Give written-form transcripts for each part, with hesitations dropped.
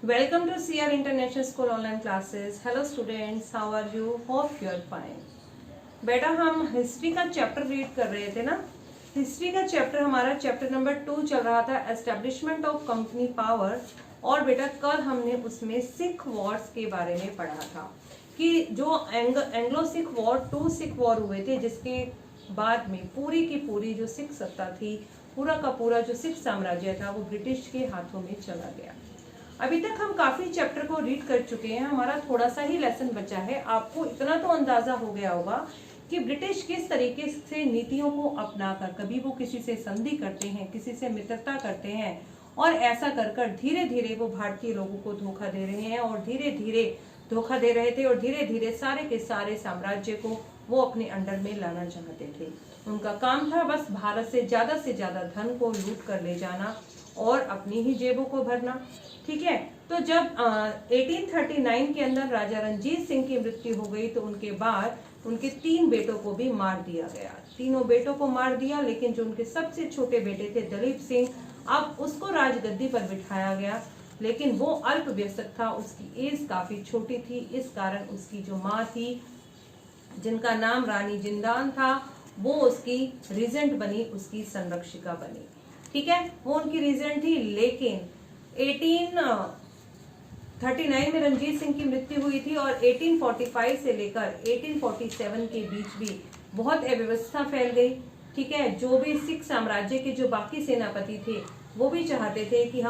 Welcome to CR International School online classes. Hello students, how are you? Hope you are fine. बेटा हम history का chapter read कर रहे थे ना। हिस्ट्री का चैप्टर हमारा चैप्टर नंबर 2 चल रहा था, एस्टेब्लिशमेंट ऑफ कंपनी पावर। और बेटा कल हमने उसमें सिख वॉर्स के बारे में पढ़ा था कि जो Anglo Sikh war, 2 Sikh war हुए थे, जिसके बाद में पूरी की पूरी जो सिख सत्ता थी, पूरा का पूरा जो सिख साम्राज्य था, वो ब्रिटिश के हाथों में चला गया। अभी तक हम काफी चैप्टर को रीड कर चुके हैं, हमारा थोड़ा सा ही लेसन बचा है। आपको इतना तो अंदाजा हो गया होगा कि ब्रिटिश किस तरीके से नीतियों को अपनाकर, कभी वो किसी से संधि करते हैं, किसी से मित्रता करते हैं, और ऐसा कर कर धीरे धीरे वो भारतीय लोगों को धोखा दे रहे हैं, और धीरे धीरे धोखा दे रहे थे, और धीरे धीरे सारे के सारे साम्राज्य को वो अपने अंडर में लाना चाहते थे। उनका काम था बस भारत से ज्यादा धन को लूट कर ले जाना और अपनी ही जेबों को भरना। ठीक है, तो जब 1839 के अंदर राजा रंजीत सिंह की मृत्यु हो गई, तो उनके बाद उनके 3 बेटों को भी मार दिया गया। तीनों बेटों को मार दिया, लेकिन जो उनके सबसे छोटे बेटे थे दलीप सिंह, अब उसको राजगद्दी पर बिठाया गया। लेकिन वो अल्प वयस्क था, उसकी एज काफी छोटी थी, इस कारण उसकी जो माँ थी, जिनका नाम रानी जिंदान था, वो उसकी रीजेंट बनी, उसकी संरक्षिका बनी। ठीक है, वो उनकी रीजेंट थी। लेकिन 1839 में रंजीत सिंह की मृत्यु हुई थी, और 1845 से लेकर 1847 के बीच भी बहुत अव्यवस्था फैल गई। ठीक है, जो भी सिख साम्राज्य के जो बाकी सेनापति थे, वो भी चाहते थे कि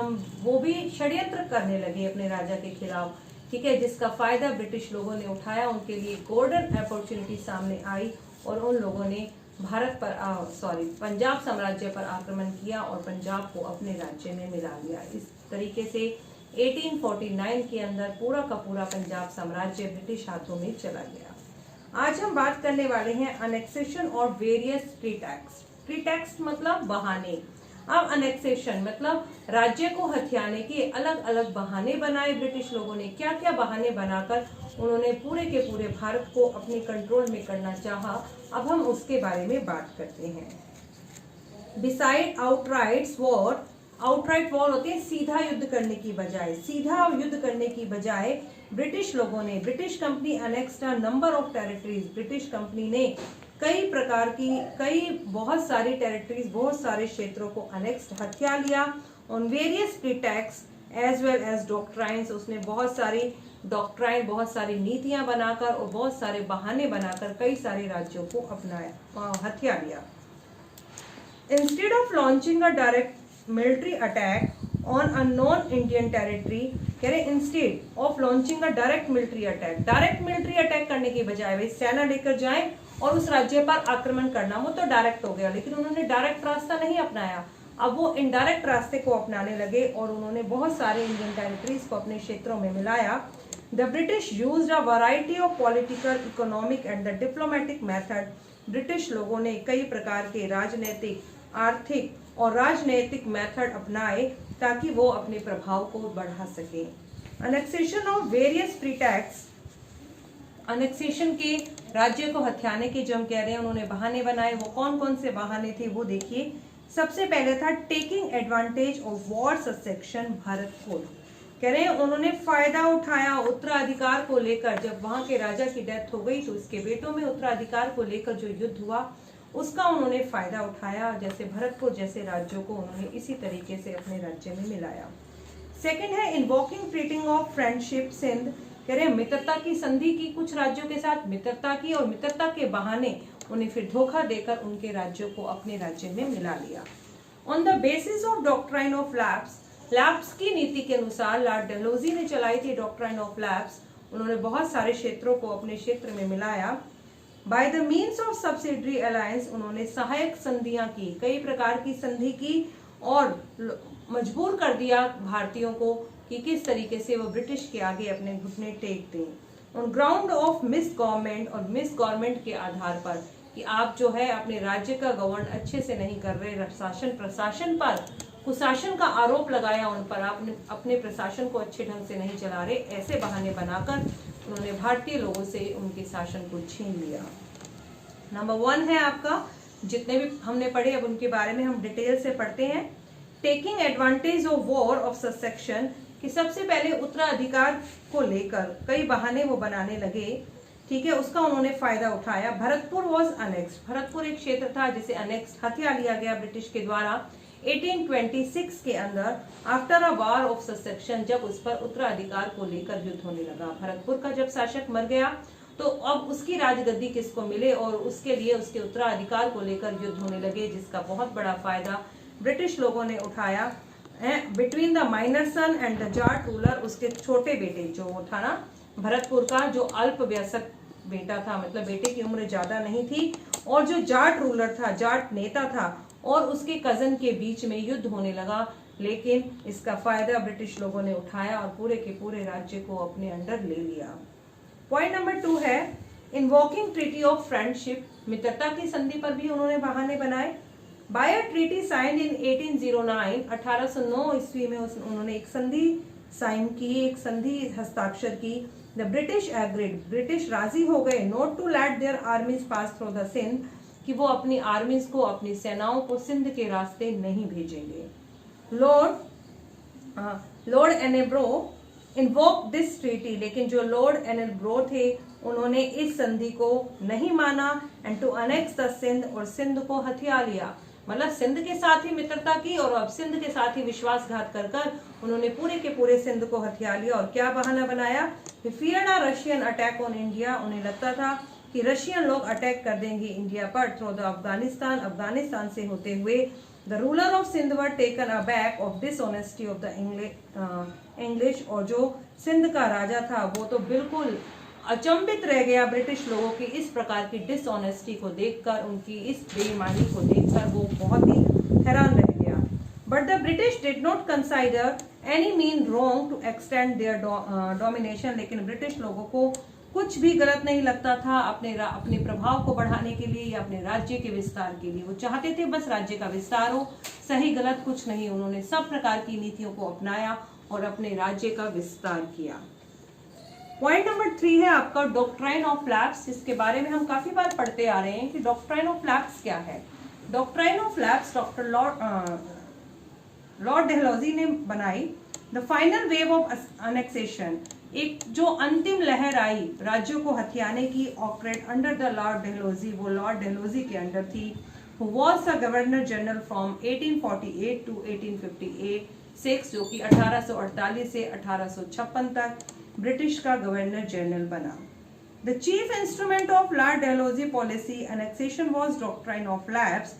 वो भी षड्यंत्र करने लगे अपने राजा के खिलाफ। ठीक है, जिसका फायदा ब्रिटिश लोगों ने उठाया, उनके लिए गोल्डन अपॉर्चुनिटी सामने आई, और उन लोगों ने पंजाब साम्राज्य पर आक्रमण किया और पंजाब को अपने राज्य में मिला लिया। इस तरीके से 1849 के अंदर पूरा का पूरा पंजाब साम्राज्य ब्रिटिश हाथों में चला गया। आज हम बात करने वाले हैं अनेक्सेशन और वेरियस प्रीटेक्स्ट। प्रीटेक्स्ट मतलब बहाने। अब अनेक्सेशन मतलब राज्य को हथियाने के अलग अलग बहाने बनाए ब्रिटिश लोगों ने। क्या क्या बहाने बनाकर उन्होंने पूरे के पूरे भारत को अपने कंट्रोल में करना चाहा, अब हम उसके बारे में बात करते हैं। Beside outright war, outright war होते हैं सीधा युद्ध करने की बजाय। सीधा युद्ध करने की बजाय ब्रिटिश लोगों ने, British company annexed a number of territories, British company ने कई प्रकार की बहुत सारी टेरिटरीज, बहुत सारे क्षेत्रों को अनेक्स्ड, हत्या लिया। On various pretext as well as doctrines, उसने बहुत सारी डॉक्ट्राइन, बहुत सारी नीतियां बनाकर और बहुत सारे बहाने बनाकर कई सारे राज्यों को अपनाया, हत्या लिया। Instead of launching a direct military attack on a non Indian territory, कह रहे instead of launching a direct military attack, direct military attack करने की बजाय भाई सेना लेकर जाएं और उस राज्य पर आक्रमण करना, वो तो डायरेक्ट हो गया, लेकिन उन्होंने डायरेक्ट रास्ता नहीं अपनाया। अब वो इनडायरेक्ट रास्ते को अपनाने लगे और उन्होंने बहुत सारे इंडियन टेरिटरीज को अपने क्षेत्रों में मिलाया। The British used a variety of political, economic and the diplomatic method. British लोगों ने कई प्रकार के राजनीतिक, आर्थिक और राजनैतिक मेथड अपनाए ताकि वो अपने प्रभाव को बढ़ा सके। अनेक्सेशन ऑफ वेरियस प्रीटेक्ट्स, अनेक्सेशन के, राज्य को हथियाने के जो हम कह रहे हैं, उन्होंने बहाने बनाए। वो कौन कौन से बहाने थे वो देखिए। सबसे पहले था taking advantage of war succession Bharat को, कह रहे हैं उन्होंने फायदा उठाया उत्तराधिकार को लेकर। जब वहां के राजा की डेथ हो गई, तो उसके बेटों में उत्तराधिकार को लेकर जो युद्ध हुआ, उसका उन्होंने फायदा उठाया। जैसे भरतपुर जैसे राज्यों को उन्होंने इसी तरीके से अपने राज्य में मिलाया। सेकंड है invoking treating of friendship Sindh, कह रहे हैं मित्रता की संधि की, कुछ राज्यों के साथ मित्रता की, और मित्रता के बहाने उन्हें फिर धोखा देकर उनके राज्यों को अपने राज्य में मिला लिया। On the basis of doctrine of lapse, lapse की नीति के अनुसार लॉर्ड डलहौजी ने चलाई थी डॉक्ट्राइन ऑफ लैप्स। उन्होंने बहुत सारे क्षेत्रों को अपने क्षेत्र में मिलाया। By the means of subsidiary alliance, उन्होंने सहायक संधियां की, कई प्रकार की संधि की, और मजबूर कर दिया भारतीयों को कि किस तरीके से वो ब्रिटिश के आगे अपने घुटने टेक दें। On ground of miss government, और मिस गवर्नमेंट के आधार पर कि आप जो है अपने राज्य का गवर्न अच्छे से नहीं कर रहे, शासन प्रशासन पर कुशासन का आरोप लगाया उन पर, आप अपने प्रशासन को अच्छे ढंग से नहीं चला रहे, ऐसे बहाने बनाकर उन्होंने भारतीय लोगों से उनके शासन को छीन लिया। नंबर 1 है आपका, जितने भी हमने पढ़े अब उनके बारे में हम डिटेल से पढ़ते हैं। Taking advantage of war of succession, कि सबसे पहले उत्तराधिकार को लेकर कई बहाने वो बनाने लगे, ठीक है, उसका उन्होंने फायदा उठाया। भरतपुर वॉज अनेक्स्ड, भरतपुर एक क्षेत्र था जिसे अनेक्स्ड हथिया लिया गया ब्रिटिश के द्वारा 1826 के अंदर, आफ्टर अ वार ऑफ ससेक्शन, जब उस पर उत्तराधिकार को लेकर युद्ध होने लगा। भरतपुर का जब शासक मर गया तो अब उसकी राजगद्दी किसको मिले, और उसके लिए उसके उत्तराधिकार को लेकर युद्ध होने लगे, जिसका बहुत बड़ा फायदा ब्रिटिश लोगों ने उठाया। Between the minor son and the Jat ruler, उसके छोटे बेटे जो था ना भरतपुर का, जो अल्प वयस्क बेटा था, मतलब बेटे की उम्र ज्यादा नहीं थी, और जो जाट रूलर था, जाट नेता था, और उसके कजन के बीच में युद्ध होने लगा। लेकिन इसका फायदा ब्रिटिश लोगों ने उठाया और पूरे के पूरे राज्य को अपने अंडर ले लिया। पॉइंट नंबर 2 है इन्वोकिंग ट्रीटी ऑफ फ्रेंडशिप, मित्रता की संधि पर भी उन्होंने बहाने बनाए। By a treaty signed in 1809, 1809 ईस्वी में उन्होंने एक संधि साइन की, एक संधि हस्ताक्षर की। द ब्रिटिश एग्रीड, ब्रिटिश राजी हो गए, not to let their armies pass through the Sindh, कि वो अपनी आर्मीज को, अपनी सेनाओं को सिंध के रास्ते नहीं भेजेंगे। लॉर्ड एनेब्रो इन्वोक दिस ट्रीटी, लेकिन जो लॉर्ड एनेब्रो थे उन्होंने इस संधि को नहीं माना, and to annex the Sindh, और सिंध को हथिया लिया। मतलब सिंध के साथ ही मित्रता की और अब सिंध के साथ ही विश्वासघात कर कर उन्होंने पूरे के पूरे सिंध को हथिया लिया। और क्या बहाना बनाया? Feared a Russian attack on India, उन्हें लगता था कि रशियन लोग अटैक कर देंगे इंडिया पर थ्रू द अफगानिस्तान, अफगानिस्तान से होते हुए। The ruler of Sindh were taken aback of dishonesty of the English, और जो सिंध का राजा था वो तो बिल्कुल अचंभित रह गया ब्रिटिश लोगों की इस प्रकार की डिसऑनेस्टी को देखकर, उनकी इस बेईमानी को देखकर वो बहुत ही हैरान रह गया। But the British did not consider any mean wrong to extend their domination, लेकिन ब्रिटिश लोगों को कुछ भी गलत नहीं लगता था अपने प्रभाव को बढ़ाने के लिए या अपने राज्य के विस्तार के लिए। वो चाहते थे बस राज्य का विस्तार हो, सही गलत कुछ नहीं। उन्होंने सब प्रकार की नीतियों को अपनाया और अपने राज्य का विस्तार किया। पॉइंट नंबर 3 है आपका डॉक्ट्राइन ऑफ लैप्स, जिसके बारे में हम काफी बार पढ़ते आ रहे हैं कि डॉक्ट्राइन ऑफ लैप्स क्या है। Doctrine of lapse doctor Lord Dalhousie ने बनाई। The final wave of annexation, एक जो अंतिम लहर आई राज्यों को हथियाने की, operate under the Lord Dalhousie, वो लॉर्ड डलहौजी के अंडर थी, who was the governor general from 1848 to 1856, जो कि 1848 से 1856 तक ब्रिटिश का गवर्नर जनरल बना। The chief instrument of Lord Dalhousie policy annexation was doctrine of lapse.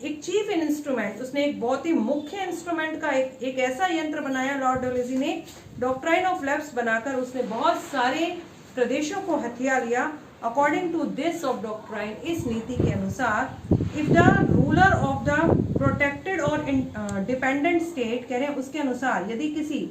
एक चीफ इंस्ट्रूमेंट, उसने एक बहुत ही मुख्य इंस्ट्रूमेंट का एक ऐसा यंत्र बनाया लॉर्ड डलहौजी ने, डॉक्ट्राइन ऑफ लैप्स बनाकर उसने बहुत सारे प्रदेशों को हथिया लिया। According to this of doctrine, इस नीति के अनुसार, if the ruler of the protected or dependent state, कह रहे हैं उसके अनुसार यदि किसी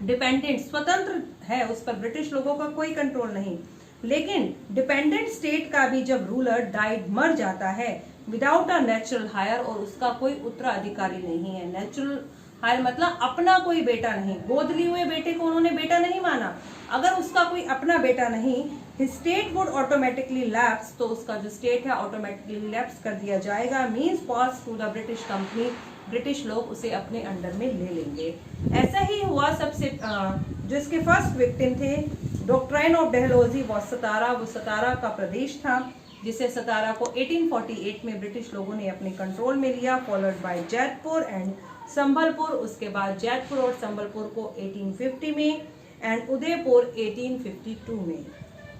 डिपेंडेंट स्वतंत्र है, उस पर ब्रिटिश लोगों का कोई कंट्रोल नहीं, लेकिन डिपेंडेंट स्टेट का भी जब रूलर डाइड मर जाता है विदाउट अ नेचुरल हायर, और उसका कोई उत्तराधिकारी नहीं है। नेचुरल हायर मतलब अपना कोई बेटा नहीं, गोद लिए हुए बेटे को उन्होंने बेटा नहीं माना। अगर उसका कोई अपना बेटा नहीं, स्टेट वुड ऑटोमेटिकली लैप्स, तो उसका जो स्टेट है ऑटोमेटिकली लैप्स कर दिया जाएगा, means pass to the British company, British लोग उसे अपने अंडर में ले लेंगे। ऐसा ही हुआ सबसे जो इसके फर्स्ट विक्टिम थे डॉक्ट्राइन ऑफ डलहौजी वो सतारा, वो सतारा का प्रदेश था, जिसे सतारा को 1848 में ब्रिटिश लोगों ने अपने कंट्रोल में लिया, followed by Jaitpur and Sambalpur. उसके बाद जैतपुर और संबलपुर को 1850 में एंड उदयपुर 1852 में,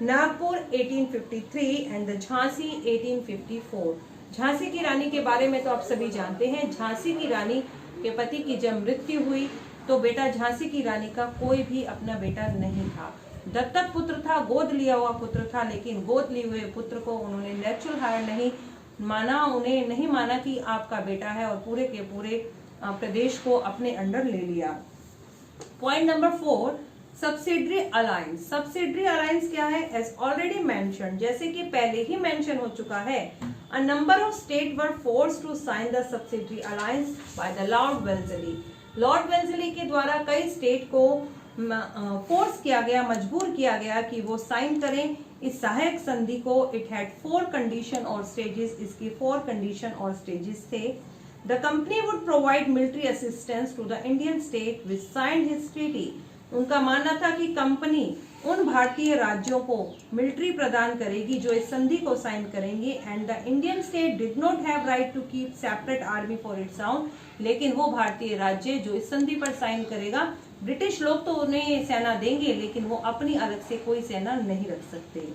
नागपुर 1853 एंड झांसी 1854। झांसी की रानी के बारे में तो आप सभी जानते हैं। झांसी की रानी के पति की जब मृत्यु हुई तो बेटा झांसी की रानी का कोई भी अपना बेटा नहीं था, दत्तक पुत्र था, गोद लिया हुआ पुत्र था, लेकिन गोद लिए हुए पुत्र को उन्होंने नेचुरल हायर नहीं माना, उन्हें नहीं माना कि आपका बेटा है, और पूरे के पूरे प्रदेश को अपने अंडर ले लिया। Point number 4, subsidiary alliance. Subsidiary alliance क्या है? एज ऑलरेडी मेंशन्ड, जैसे कि पहले ही मेंशन हो चुका है, a number of state were forced to sign the subsidiary alliance by the lord Wellesley. Lord Wellesley के द्वारा कई स्टेट को फोर्स किया गया, मजबूर किया गया कि वो साइन करें इस सहायक संधि को। इट हैड 4 कंडीशन और स्टेजेस, इसकी 4 कंडीशन और स्टेजेस थे। The company would provide military assistance to the Indian state which signed his treaty. उनका मानना था कि कंपनी उन भारतीय राज्यों को मिलिट्री प्रदान करेगी जो इस संधि को साइन करेंगे, and the Indian state did not have right to keep separate army for its own. लेकिन वो भारतीय राज्य जो इस संधि पर साइन करेगा, ब्रिटिश लोग तो उन्हें सेना देंगे लेकिन वो अपनी अलग से कोई सेना नहीं रख सकते।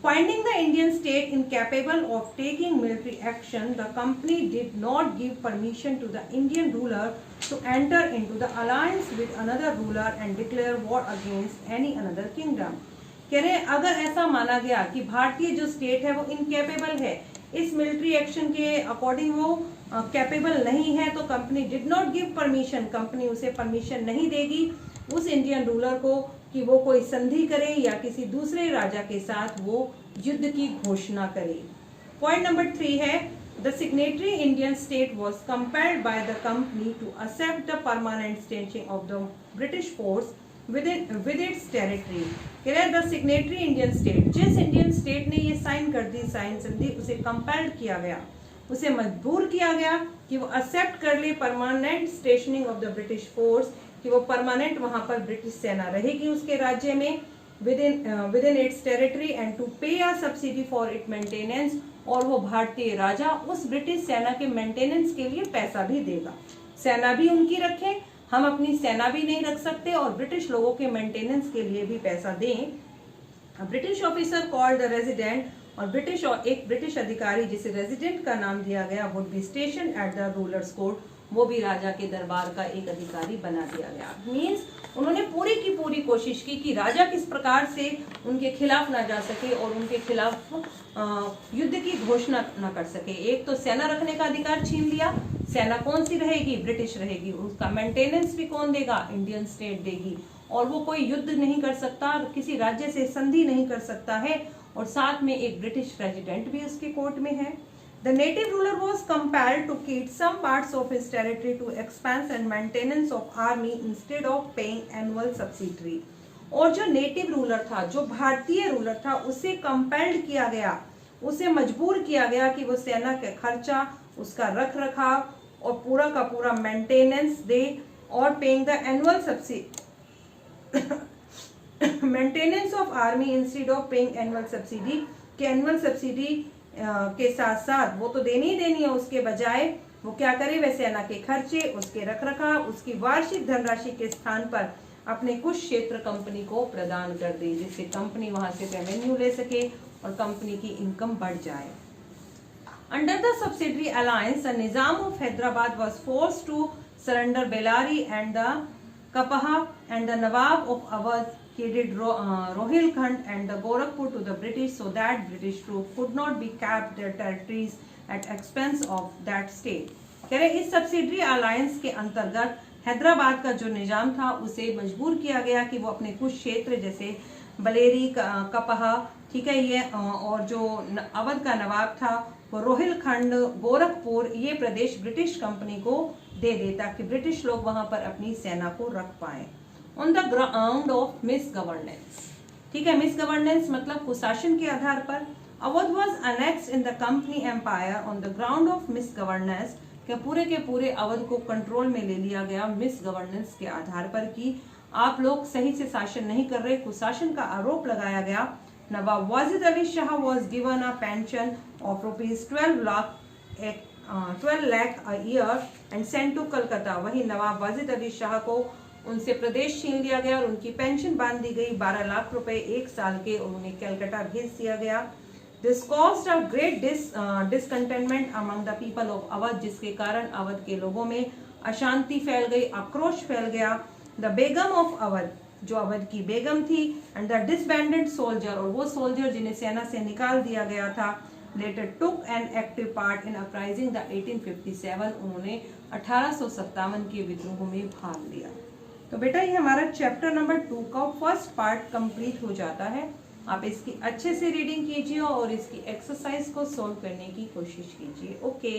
Finding the Indian state incapable of taking military action, the company did not give permission to the Indian ruler to enter into the alliance with another ruler and declare war against any another kingdom. कह रहे अगर ऐसा माना गया कि भारतीय जो state है वो इनकेपेबल है, इस मिलिट्री एक्शन के अकॉर्डिंग वो कैपेबल नहीं है, तो company did not give permission, company उसे परमिशन नहीं देगी उस इंडियन रूलर को कि वो कोई संधि करे या किसी दूसरे राजा के साथ वो युद्ध की घोषणा करे। पॉइंट नंबर 3 है, the signatory Indian state was compelled by the company to accept the permanent station of the British force with its territory. The signatory Indian state, जिस इंडियन स्टेट ने ये साइन कर दी साइन संधि, उसे compelled किया गया, उसे मजबूर किया गया कि वो एक्सेप्ट कर ले permanent stationing of the British force, कि वो परमानेंट वहां पर ब्रिटिश सेना रहेगी उसके राज्य में within its territory, and to pay a subsidy for it maintenance, और वो भारतीय राजा उस ब्रिटिश सेना के मेंटेनेंस के लिए पैसा भी देगा। सेना भी उनकी रखें, हम अपनी सेना भी नहीं रख सकते और ब्रिटिश लोगों के मेंटेनेंस के लिए भी पैसा दें। British officer called the resident, और एक ब्रिटिश अधिकारी जिसे रेजिडेंट का नाम दिया गया, would be station at the rulers court, वो भी राजा के दरबार का एक अधिकारी बना दिया गया। मींस उन्होंने पूरी की पूरी कोशिश की कि राजा किस प्रकार से उनके खिलाफ ना जा सके और उनके खिलाफ युद्ध की घोषणा न कर सके। एक तो सेना रखने का अधिकार छीन लिया, सेना कौन सी रहेगी, ब्रिटिश रहेगी, उसका मेंटेनेंस भी कौन देगा, इंडियन स्टेट देगी, और वो कोई युद्ध नहीं कर सकता, किसी राज्य से संधि नहीं कर सकता है, और साथ में एक ब्रिटिश रेजिडेंट भी उसके कोर्ट में है। The native ruler was compelled to keep some parts of his territory to expense and maintenance of army instead of paying annual subsidy. और जो नेटिव रूलर था, जो भारतीय रूलर था, उसे कंपेल्ड किया गया, उसे मजबूर किया गया कि वो सेना का खर्चा, उसका रख रखाव और पूरा का पूरा मेंटेनेंस दे, और paying the annual subsidy maintenance of army instead of paying annual subsidy, के एनुअल सब्सिडी के साथ साथ वो तो देनी ही देनी है, उसके बजाय वो क्या करे, वह सेना के खर्चे, उसके रखरखाव, उसकी वार्षिक धनराशि के स्थान पर अपने कुछ क्षेत्र कंपनी को प्रदान कर दे, जिससे कंपनी वहां से रेवेन्यू ले सके और कंपनी की इनकम बढ़ जाए। Under the subsidiary alliance, the Nizam of Hyderabad was forced to surrender Bellary and the Cuddapah, and the Nawab of Awadh ceded Rohilkhand and the Gorakhpur to the British so that British troops could not be capped their territories at expense of that state. कह रहे इस subsidiary alliance के अंतर्गत हैदराबाद का जो निजाम था उसे मजबूर किया गया कि वो अपने कुछ क्षेत्र जैसे बलेरी, कपहा, ठीक है, ये और जो अवध का नवाब था वो रोहिलखंड, गोरखपुर, ये प्रदेश ब्रिटिश कंपनी को दे दे ताकि ब्रिटिश लोग वहां पर अपनी सेना को रख पाए। On the ground of misgovernance, ठीक है, मिस गवर्नेंस मतलब कुशासन के आधार पर। Awadh was annex in the company empire on the ground of misgovernance, के पूरे अवध को कंट्रोल में ले लिया गया मिस गवर्नेंस के आधार पर कि आप लोग सही से शासन नहीं कर रहे, कुशासन का आरोप लगाया गया। Nawab Wajid Ali Shah was given a pension of ₹12 lakh a year and sent to Calcutta. वही नवाब वाजिद अली शाह को उनसे प्रदेश छीन लिया गया और उनकी पेंशन बांध दी गई 12 लाख रुपए एक साल के, और उन्हें कलकत्ता भेज दिया गया। This caused a great discontentment among the people of Awadh, जिसके कारण अवध के लोगों में अशांति फैल गई, आक्रोश फैल गया। द बेगम ऑफ अवध, जो अवध की बेगम थी, एंड द डिसबैंडेड सोल्जर, और वो सोल्जर जिन्हें सेना से निकाल दिया गया था, later took an active part in uprising the 1857, उन्होंने 1857 के विद्रोह में भाग लिया। तो बेटा ये हमारा चैप्टर नंबर 2 का फर्स्ट पार्ट कंप्लीट हो जाता है। आप इसकी अच्छे से रीडिंग कीजिए और इसकी एक्सरसाइज को सॉल्व करने की कोशिश कीजिए। ओके।